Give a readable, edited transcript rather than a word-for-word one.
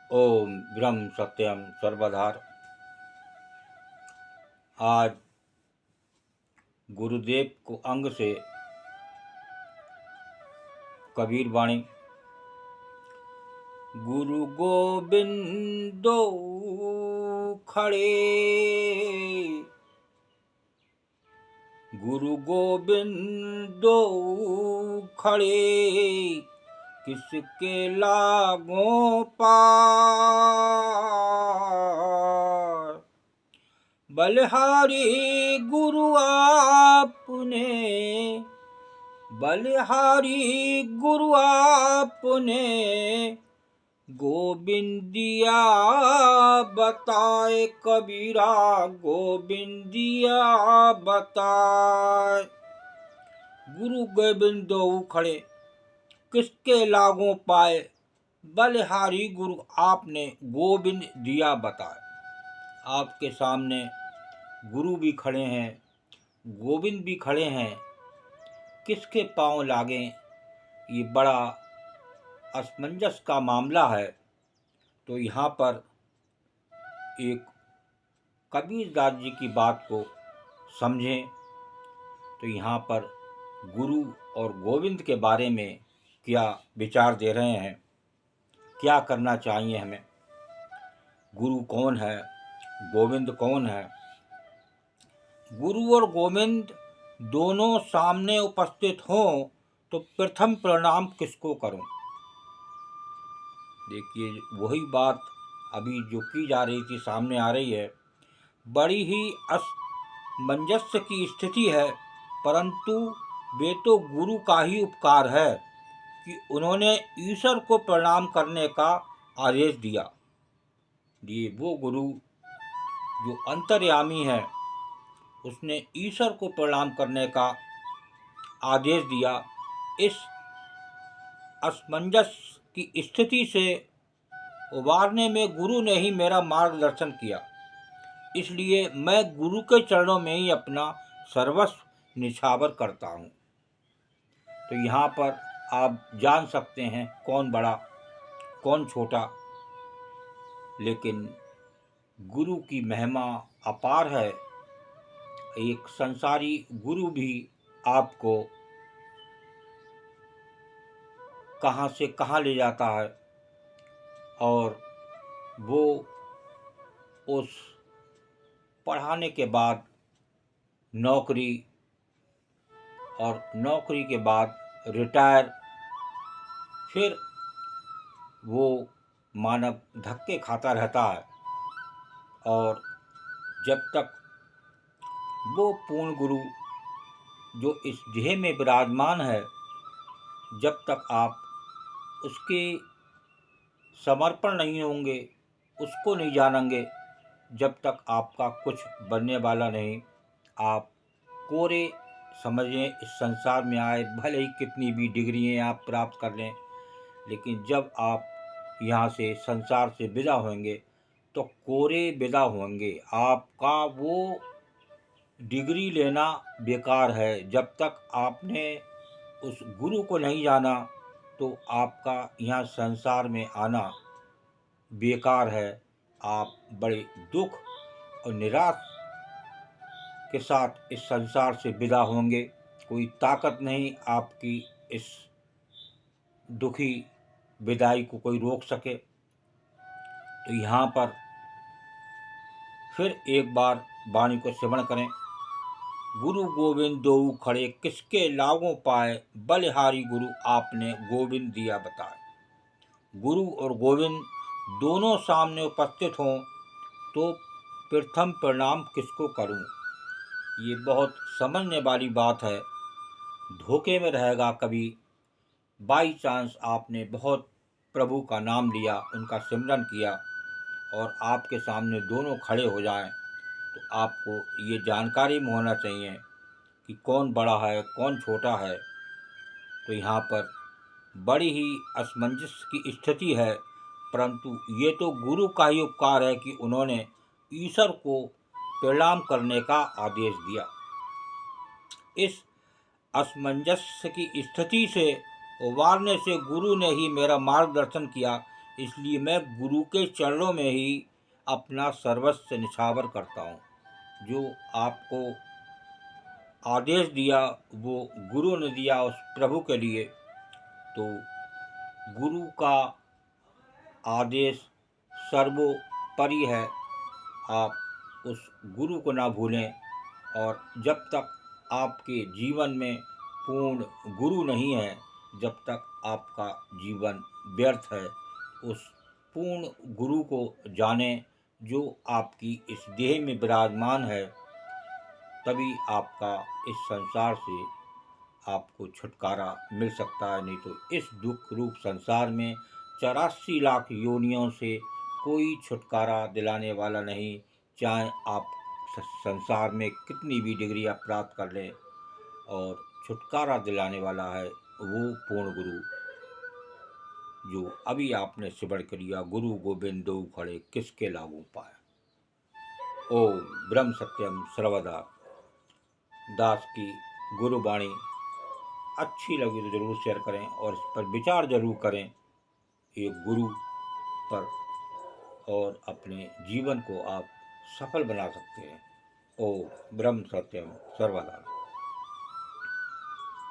ओम ब्रह्म सत्यम सर्वधार। आज गुरुदेव को अंग से कबीर वाणी। गुरु गोबिंदो खड़े, गुरु गोबिंदो खड़े, किसके लागों पार। बलिहारी गुरु आपने, बलिहारी गुरु आपने, गोविंदिया बताए कबीरा, गोविंदिया बताए। गुरु गोविंदो खड़े, किसके लागों पाए, बलिहारी गुरु आपने, गोविंद दिया बताए। आपके सामने गुरु भी खड़े हैं, गोविंद भी खड़े हैं, किसके पांव लागें, ये बड़ा असमंजस का मामला है। तो यहाँ पर एक कबीरदास जी की बात को समझें। तो यहाँ पर गुरु और गोविंद के बारे में क्या विचार दे रहे हैं, क्या करना चाहिए हमें, गुरु कौन है, गोविंद कौन है। गुरु और गोविंद दोनों सामने उपस्थित हों तो प्रथम प्रणाम किसको करूं। देखिए, वही बात अभी जो की जा रही थी सामने आ रही है। बड़ी ही असमंजस्य की स्थिति है, परंतु वे तो गुरु का ही उपकार है कि उन्होंने ईश्वर को प्रणाम करने का आदेश दिया। ये वो गुरु जो अंतर्यामी है, उसने ईश्वर को प्रणाम करने का आदेश दिया। इस असमंजस की स्थिति से उबारने में गुरु ने ही मेरा मार्गदर्शन किया, इसलिए मैं गुरु के चरणों में ही अपना सर्वस्व निछावर करता हूँ। तो यहाँ पर आप जान सकते हैं कौन बड़ा कौन छोटा, लेकिन गुरु की महिमा अपार है। एक संसारी गुरु भी आपको कहाँ से कहाँ ले जाता है, और वो उस पढ़ाने के बाद नौकरी, और नौकरी के बाद रिटायर, फिर वो मानव धक्के खाता रहता है। और जब तक वो पूर्ण गुरु जो इस देह में विराजमान है, जब तक आप उसके समर्पण नहीं होंगे, उसको नहीं जानेंगे, जब तक आपका कुछ बनने वाला नहीं। आप कोरे समझें, इस संसार में आए भले ही कितनी भी डिग्रियाँ आप प्राप्त कर लें, लेकिन जब आप यहाँ से संसार से विदा होंगे तो कोरे विदा होंगे। आपका वो डिग्री लेना बेकार है। जब तक आपने उस गुरु को नहीं जाना तो आपका यहाँ संसार में आना बेकार है। आप बड़े दुख और निराश के साथ इस संसार से विदा होंगे। कोई ताकत नहीं आपकी इस दुखी विदाई को कोई रोक सके। तो यहाँ पर फिर एक बार वाणी को श्रवण करें। गुरु गोविंद दो खड़े, किसके लागों पाए, बलिहारी गुरु आपने, गोविंद दिया बताए। गुरु और गोविंद दोनों सामने उपस्थित हों तो प्रथम प्रणाम किसको करूं। ये बहुत समझने वाली बात है। धोखे में रहेगा कभी बाई चांस आपने बहुत प्रभु का नाम लिया, उनका सिमरन किया, और आपके सामने दोनों खड़े हो जाएं, तो आपको ये जानकारी में होना चाहिए कि कौन बड़ा है कौन छोटा है। तो यहाँ पर बड़ी ही असमंजस की स्थिति है, परंतु ये तो गुरु का ही उपकार है कि उन्होंने ईश्वर को प्रणाम करने का आदेश दिया। इस असमंजस की स्थिति से उबारने से गुरु ने ही मेरा मार्गदर्शन किया, इसलिए मैं गुरु के चरणों में ही अपना सर्वस्व निछावर करता हूँ। जो आपको आदेश दिया वो गुरु ने दिया उस प्रभु के लिए, तो गुरु का आदेश सर्वोपरि है। आप उस गुरु को ना भूलें, और जब तक आपके जीवन में पूर्ण गुरु नहीं है, जब तक आपका जीवन व्यर्थ है। उस पूर्ण गुरु को जानें जो आपकी इस देह में विराजमान है, तभी आपका इस संसार से आपको छुटकारा मिल सकता है। नहीं तो इस दुख रूप संसार में 84 लाख योनियों से कोई छुटकारा दिलाने वाला नहीं। चाहे आप संसार में कितनी भी डिग्रियां प्राप्त कर लें, और छुटकारा दिलाने वाला है वो पूर्ण गुरु, जो अभी आपने सिमरण किया। गुरु गोविंद दो खड़े किसके लागू पाए। ओम ब्रह्म सत्यम सर्वदा। दास की गुरुवाणी अच्छी लगी तो ज़रूर शेयर करें, और इस पर विचार ज़रूर करें एक गुरु पर, और अपने जीवन को आप सफल बना सकते हैं। ओम ब्रह्म सत्यम सर्वदा।